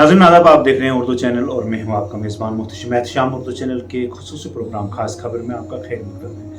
नाज़रीन आदाब, आप देख रहे हैं उर्दू चैनल और मैं हूं आपका मेज़बान मोहतशिम उर्दू चैनल के खुसूसी प्रोग्राम खास खबर में आपका खैर मकदम है।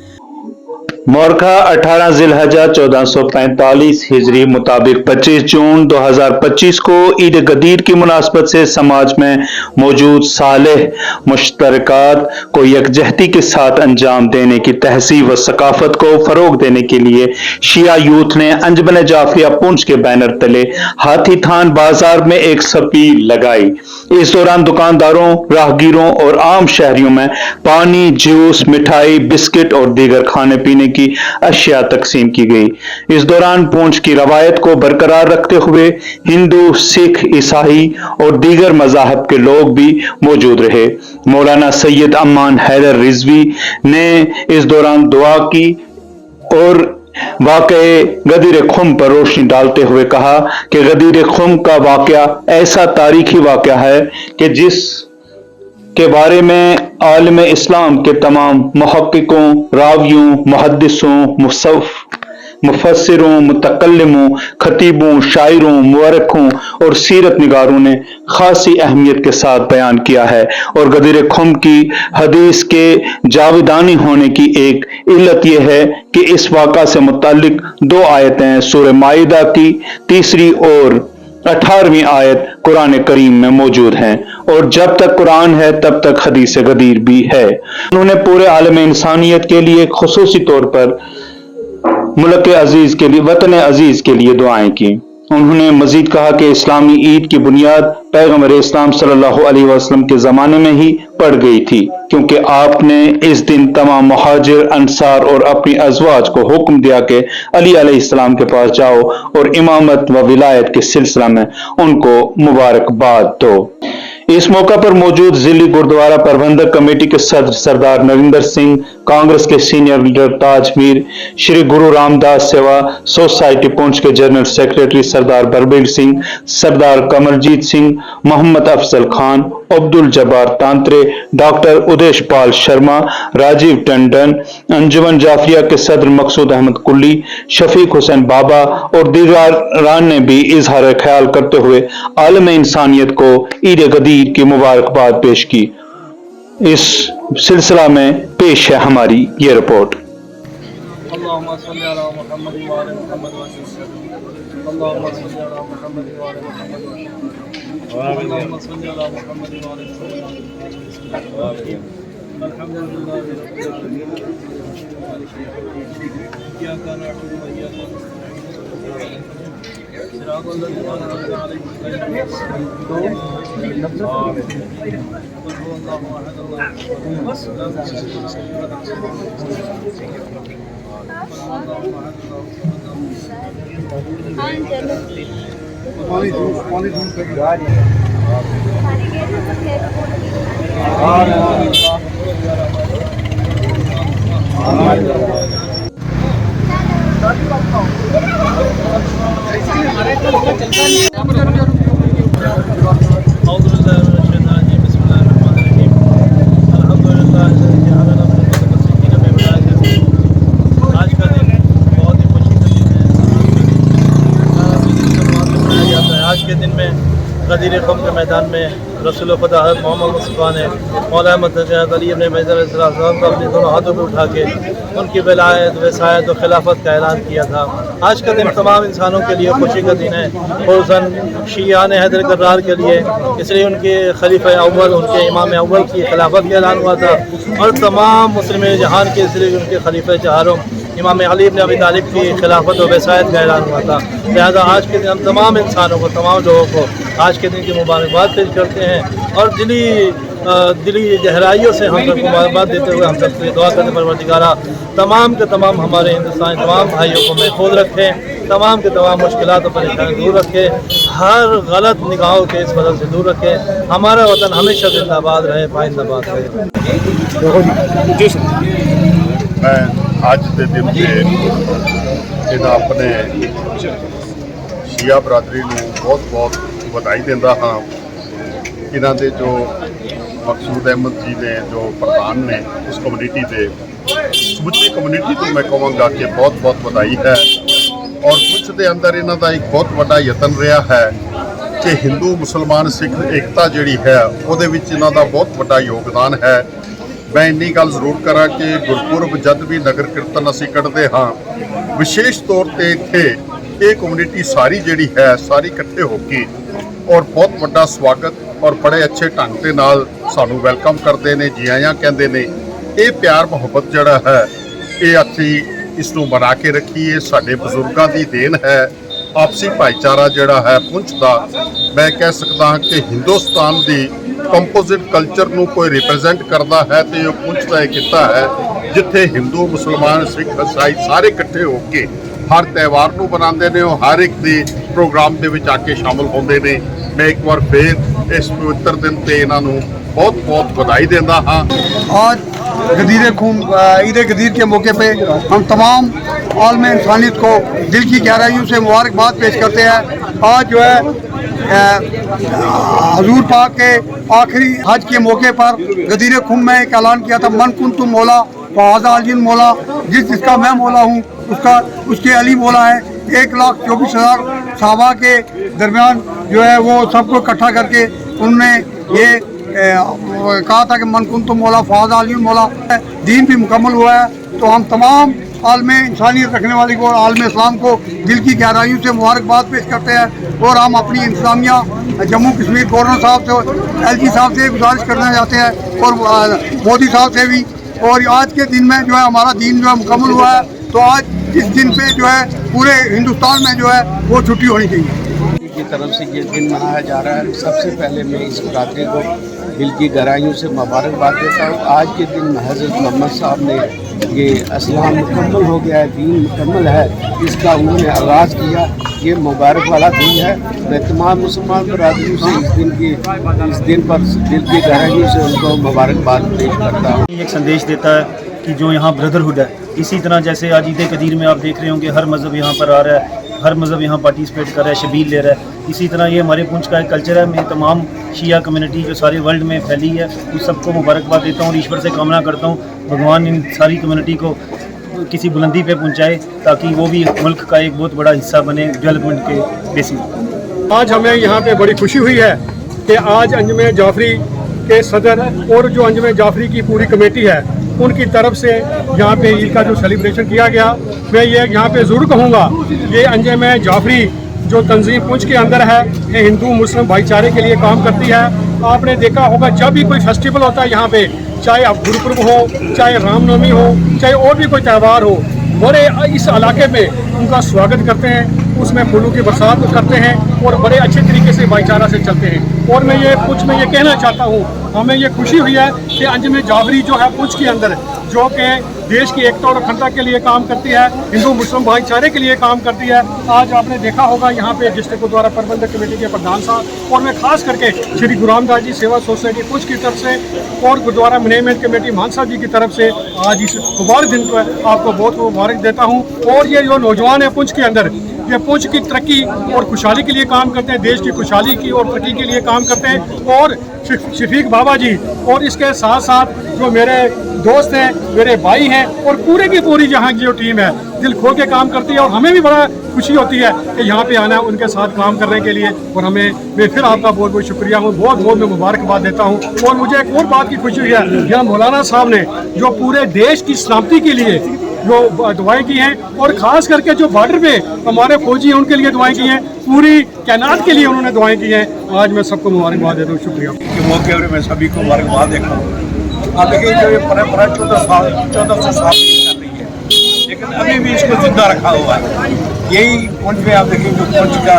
मोरखा 18 ज़िलहज्जा 1445 हिजरी मुताबिक 25 जून 2025 को ईद गदीर की मुनासबत से समाज में मौजूद सालेह मुश्तरकात को यकजहती के साथ अंजाम देने की तहजीब व सकाफत को फरोग देने के लिए शिया यूथ ने अंजुमन जाफिया पुंछ के बैनर तले हाथी थान बाजार में एक सपील लगाई। इस दौरान दुकानदारों, राहगीरों और आम शहरियों में पानी, जूस, मिठाई, बिस्किट और दीगर खाने पीने की अशिया तकसीम की गई। इस दौरान पुंछ की रवायत को बरकरार रखते हुए हिंदू, सिख, ईसाई और दीगर मज़ाहब के लोग भी मौजूद रहे। मौलाना सैयद अम्मान हैदर रिजवी ने इस दौरान दुआ की और वाक़ये गदीर खुम पर रोशनी डालते हुए कहा कि गदीर खुम का वाक़या ऐसा तारीखी वाक़या है कि जिस के बारे में आलिम इस्लाम के तमाम मुहक्किकों, रावियों, मुहद्दिसों, मुफस्सिरों, मुतकल्लिमों, खतीबों, शायरों, मुअर्रिखों और सीरत निगारों ने खासी अहमियत के साथ बयान किया है और गदीर खुम की हदीस के जाविदानी होने की एक इल्लत यह है कि इस वाक़ा से मुताल्लिक दो आयतें सूरह माइदा की 3 और 18वीं आयत कुरान करीम में मौजूद हैं और जब तक कुरान है तब तक हदीस गदीर भी है। उन्होंने पूरे आलम इंसानियत के लिए खुसूसी तौर पर मुल्क अजीज के लिए, वतन अजीज के लिए दुआएं की। उन्होंने मजीद कहा कि इस्लामी ईद की बुनियाद पैगंबर इस्लाम सल्लल्लाहु अलैहि वसल्लम के ज़माने में ही पड़ गई थी, क्योंकि आपने इस दिन तमाम मुहाजिर, अंसार और अपनी अज़वाज को हुक्म दिया कि अली अलैहिस्सलाम के पास जाओ और इमामत व विलायत के सिलसिला में उनको मुबारकबाद दो। इस मौका पर मौजूद जिली गुरुद्वारा प्रबंधक कमेटी के सदर सरदार नरिंदर सिंह, कांग्रेस के सीनियर लीडर ताज मीर, श्री गुरु रामदास सेवा सोसाइटी पुंछ के जनरल सेक्रेटरी सरदार बलबीर सिंह, सरदार कमरजीत सिंह, मोहम्मद अफजल खान, अब्दुल जब्बार तांत्रे, डॉक्टर उदेश पाल शर्मा, राजीव टंडन, अंजुमन जाफिया के सदर मकसूद अहमद कुल्ली, शफीक हुसैन बाबा और दीगारान ने भी इजहार ख्याल करते हुए आलम इंसानियत को ईद गदीर की मुबारकबाद पेश की। इस सिलसिला में पेश है हमारी ये रिपोर्ट। गदीर खुम के मैदान में रसूल खुदा हज़रत मोहम्मद मुस्तफ़ा ने मौला अली इब्न मैज़र को अपने दोनों हाथों में उठा के उनकी विलायत, वसायत और खिलाफत का ऐलान किया था। आज का दिन तमाम इंसानों के लिए खुशी का दिन है, खुसूसन शियान हैदर करार के लिए, इसलिए उनके खलीफा अव्वल, उनके इमाम अव्वल की खिलाफत का ऐलान हुआ था और तमाम मुस्लिम जहान के इसलिए उनके खलीफा चारों इमाम अली इब्न अबी तालिब की खिलाफत और वसायत का ऐलान हुआ था। लिहाजा आज के दिन हम तमाम इंसानों को, तमाम लोगों को आज के दिन की मुबारकबाद पेश करते हैं और दिली गहराइयों से हम सबको मुबारकबाद देते हुए हम सबसे दुआ करते परवरदिगारा तमाम के तमाम हमारे हिंदुस्तान तमाम भाइयों को महफूज रखें, तमाम के तमाम मुश्किलात और परेशानी दूर रखें, हर गलत निगाहों के इस वजह से दूर रखें। हमारा वतन हमेशा जिंदाबाद रहे, पाइंदाबाद रहे। मैं ਅੱਜ ਦੇ ਦਿਨ ਤੇ ਇਹਦਾ ਆਪਣੇ ਸ਼ੀਆ ਬਰਾਦਰੀ ਨੂੰ ਬਹੁਤ-ਬਹੁਤ ਵਧਾਈ ਦਿੰਦਾ ਹਾਂ। ਇਹਨਾਂ ਦੇ ਜੋ ਮਕਸੂਦ ਅਹਿਮਦ ਜੀ ਨੇ ਜੋ ਪ੍ਰਧਾਨ ਨੇ ਉਸ ਕਮਿਊਨਿਟੀ ਦੇ ਸਮੁੱਚੀ ਕਮਿਊਨਿਟੀ ਤੋਂ ਮੈਂ ਕਹਾਂਗਾ ਕਿ ਬਹੁਤ-ਬਹੁਤ ਵਧਾਈ ਹੈ। ਔਰ ਪੁੰਛ ਦੇ ਅੰਦਰ ਇਹਨਾਂ ਦਾ ਇੱਕ ਬਹੁਤ ਵੱਡਾ ਯਤਨ ਰਿਹਾ ਹੈ ਕਿ ਹਿੰਦੂ ਮੁਸਲਮਾਨ ਸਿੱਖ ਏਕਤਾ ਜਿਹੜੀ ਹੈ ਉਹਦੇ ਵਿੱਚ ਇਹਨਾਂ ਦਾ ਬਹੁਤ ਵੱਡਾ ਯੋਗਦਾਨ ਹੈ। ਮੈਂ ਇੰਨੀ ਗੱਲ ਜ਼ਰੂਰ ਕਰਾਂ ਕਿ ਗੁਰਪੁਰਬ ਜਦ ਵੀ ਨਗਰ ਕੀਰਤਨ ਅਸੀਂ ਕੱਢਦੇ ਹਾਂ, ਵਿਸ਼ੇਸ਼ ਤੌਰ ਤੇ ਇੱਥੇ ਇਹ ਕਮਿਊਨਿਟੀ ਸਾਰੀ ਜਿਹੜੀ ਹੈ ਸਾਰੀ ਇਕੱਠੇ ਹੋ ਕੇ ਔਰ ਬਹੁਤ ਵੱਡਾ ਸਵਾਗਤ ਔਰ ਬੜੇ ਅੱਛੇ ਢੰਗ ਦੇ ਨਾਲ ਸਾਨੂੰ ਵੈਲਕਮ ਕਰਦੇ ਨੇ, ਜੀ ਆਇਆਂ ਕਹਿੰਦੇ ਨੇ। ਇਹ ਪਿਆਰ ਮੁਹੱਬਤ ਜਿਹੜਾ ਹੈ ਇਹ ਅਸੀਂ ਇਸ ਨੂੰ ਬਣਾ ਕੇ ਰੱਖੀਏ, ਸਾਡੇ ਬਜ਼ੁਰਗਾਂ ਦੀ ਦੇਣ ਹੈ। ਆਪਸੀ ਭਾਈਚਾਰਾ ਜਿਹੜਾ ਹੈ ਪੁੰਛ ਦਾ, ਮੈਂ ਕਹਿ ਸਕਦਾ ਹਾਂ ਕਿ ਹਿੰਦੁਸਤਾਨ ਦੀ ਕੰਪੋਜ਼ਿਟ ਕਲਚਰ ਨੂੰ ਕੋਈ ਰਿਪਰੈਜ਼ੈਂਟ ਕਰਦਾ ਹੈ ਤੇ ਇਹ ਪੁੰਛ ਦਾ ਇਹ ਕਿੱਤਾ ਹੈ ਜਿੱਥੇ ਹਿੰਦੂ ਮੁਸਲਮਾਨ ਸਿੱਖ ਈਸਾਈ ਸਾਰੇ ਇਕੱਠੇ ਹੋ ਕੇ ਹਰ ਤਿਉਹਾਰ ਨੂੰ ਬਣਾਉਂਦੇ ਨੇ, ਉਹ ਹਰ ਇੱਕ ਦੇ ਪ੍ਰੋਗਰਾਮ ਦੇ ਵਿੱਚ ਆ ਕੇ ਸ਼ਾਮਲ ਹੁੰਦੇ ਨੇ। ਮੈਂ ਇੱਕ ਵਾਰ ਫੇਰ ਇਸ ਪਵਿੱਤਰ ਦਿਨ ਤੇ ਇਹਨਾਂ ਨੂੰ बहुत बहुत बधाई देता हाँ। आज ईद गदीर के मौके पे हम तमाम आलम इंसानियत को दिल की गहराइयों से मुबारकबाद पेश करते हैं। आज जो है हजूर पाक के आखिरी हज के मौके पर गदीर खुम में एक ऐलान किया था, मन कुन तुम मौला फ़ाज़ा अलीन मौला, जिसका मैं मौला हूँ उसके अली मौला है। 1,24,000 सहाबा के दरमियान जो है वो सबको इकट्ठा करके उन्होंने ये कहा था कि मन कुन तुम मौला फ़ाज़ा अलीन मौला। दीन भी मुकम्मल हुआ है तो हम तमाम आलम इंसानियत रखने वाली को, आलम इस्लाम को दिल की गहराइयों से मुबारकबाद पेश करते हैं। और हम अपनी इंतज़ामिया जम्मू कश्मीर गवर्नर साहब से, LG साहब से गुजारिश करना चाहते हैं और मोदी साहब से भी। और आज के दिन में जो है हमारा दीन जो है मुकम्मल हुआ है, तो आज इस दिन पे जो है पूरे हिंदुस्तान में जो है वो छुट्टी होनी चाहिए की तरफ से ये दिन मनाया जा रहा है। सबसे पहले मैं इस बरादरी को दिल की गहराइयों से मुबारकबाद देता हूँ। आज के दिन हज़रत मोहम्मद साहब ने ये इस्लाम मुकम्मल हो गया है, दीन मुकम्मल है, इसका उन्होंने आगाज़ किया। ये मुबारक वाला दिन है। मैं तमाम मुसलमान बरादरियों से इस दिन पर दिल की गहराइयों से उनको मुबारकबाद पेश करता हूँ। एक संदेश देता है कि जो यहाँ ब्रदरहुड है, इसी तरह जैसे आज ईद गदीर में आप देख रहे होंगे हर मज़हब यहाँ पर आ रहा है, हर मज़हब यहाँ पार्टिसिपेट कर रहा है, शबील ले रहा है। इसी तरह ये हमारे पुंछ का एक कल्चर है। मैं तमाम शिया कम्युनिटी जो सारे वर्ल्ड में फैली है उस सबको मुबारकबाद देता हूँ और ईश्वर से कामना करता हूँ भगवान इन सारी कम्युनिटी को किसी बुलंदी पे पहुँचाए ताकि वो भी मुल्क का एक बहुत बड़ा हिस्सा बने डेवलपमेंट के बेसिस। आज हमें यहाँ पे बड़ी खुशी हुई है कि आज अंजुम जाफरी के सदर और जो अंजुम जाफरी की पूरी कमेटी है उनकी तरफ से यहाँ पे ईद का जो सेलिब्रेशन किया गया, मैं ये यहाँ पे ज़रूर कहूँगा ये अंजुम जाफरी जो तंजीम पुंछ के अंदर है, ये हिंदू मुस्लिम भाईचारे के लिए काम करती है। आपने देखा होगा जब भी कोई फेस्टिवल होता है यहाँ पे, चाहे अब गुरुपुरब हो, चाहे रामनवमी हो, चाहे और भी कोई त्यौहार हो, बड़े इस इलाके में उनका स्वागत करते हैं, उसमें फूलों की बरसात करते हैं और बड़े अच्छे तरीके से भाईचारा से चलते हैं। और मैं ये पुंछ में ये कहना चाहता हूँ, हमें ये खुशी हुई है कि अंजुम जाफरी जो है पुंछ के अंदर जो कि देश की एकता और अखंडता के लिए काम करती है, हिंदू मुस्लिम भाईचारे के लिए काम करती है। आज आपने देखा होगा यहाँ पे डिस्ट्रिक्ट गुरुद्वारा प्रबंधक कमेटी के प्रधान साहब और मैं खास करके श्री गुरु रामदास जी सेवा सोसाइटी पुंछ की तरफ से और गुरुद्वारा मैनेजमेंट कमेटी मानसा जी की तरफ से आज इस मुबारक दिन पर आपको बहुत मुबारक देता हूँ। और ये जो नौजवान है पुंछ के अंदर, ये पुंछ की तरक्की और खुशहाली के लिए काम करते हैं, देश की खुशहाली की और तरक्की के लिए काम करते हैं। और शफीक बाबा जी और इसके साथ साथ जो मेरे दोस्त हैं, मेरे भाई हैं और पूरे की पूरी यहाँ की जो टीम है दिल खोल के काम करती है। और हमें भी बड़ा खुशी होती है कि यहाँ पे आना उनके साथ काम करने के लिए। और मैं फिर आपका बहुत बहुत शुक्रिया हूँ, बहुत बहुत मैं मुबारकबाद देता हूँ। और मुझे एक और बात की खुशी हुई है, यहाँ मौलाना साहब ने जो पूरे देश की सलामती के लिए जो दुआएं की हैं और ख़ास करके जो बॉर्डर पे हमारे फौजी हैं उनके लिए दुआएं की हैं, पूरी कैनात के लिए उन्होंने दुआएं की हैं। आज मैं सबको मुबारकबाद देता हूँ, शुक्रिया। के मौके पर मैं सभी को मुबारकबाद देता हूँ। आप देखिए जो ये परंपरा 1400 साल की चल रही है, लेकिन अभी भी इसको जिंदा रखा हुआ है। यही पुंछ में आप देखिए जो पुंछ का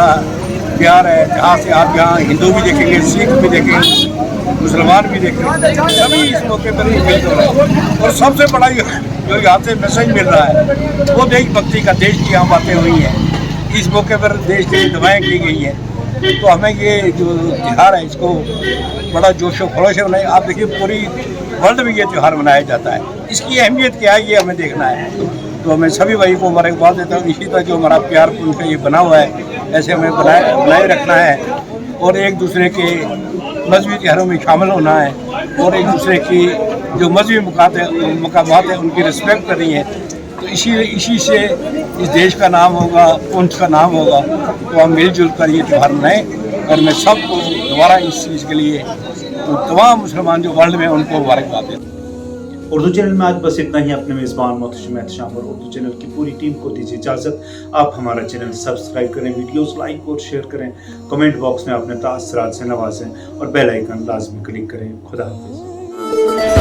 प्यार है, जहाँ से आप यहाँ हिंदू भी देखेंगे, सिख भी देखेंगे, मुसलमान भी देखेंगे, सभी इस मौके पर ही मिल रहे हैं। और सबसे बड़ा जो यहाँ से मैसेज मिल रहा है वो देशभक्ति का, देश की यहाँ बातें हुई हैं, इस मौके पर देश की दुआएं की गई हैं। तो हमें ये जो त्यौहार है इसको बड़ा जोशो खरोश से मनाए। आप देखिए पूरी वर्ल्ड में ये त्यौहार मनाया जाता है, इसकी अहमियत क्या है ये हमें देखना है। तो मैं सभी भाई को मुबारकबाद देता हूँ। इसी तरह जो हमारा प्यार उनका ये बना हुआ है ऐसे हमें बनाए रखना है और एक दूसरे के मजहबी त्योहारों में शामिल होना है और एक दूसरे की जो मजहबी मकामात है उनकी रिस्पेक्ट करनी है। तो इसी से इस देश का नाम होगा, पुंछ का नाम होगा। तो हम मिलजुल कर ये त्यौहार मनाएं اور میں سب کو دوبارہ اس چیज़ کے लिए تو तमाम मुसलमान जो वर्ल्ड में उनको मुबारकबाद देता हूँ। उर्दू चैनल में आज बस इतना ही। अपने मेज़बान मोहतशिम एहतशाम और उर्दू चैनल की पूरी टीम को दीजिए इजाज़त। आप हमारा चैनल सब्सक्राइब करें, वीडियोस लाइक और शेयर करें, कमेंट बॉक्स में अपने तासरात से नवाजें और बेल आइकन लाजमी क्लिक करें। खुदा हाफिज़।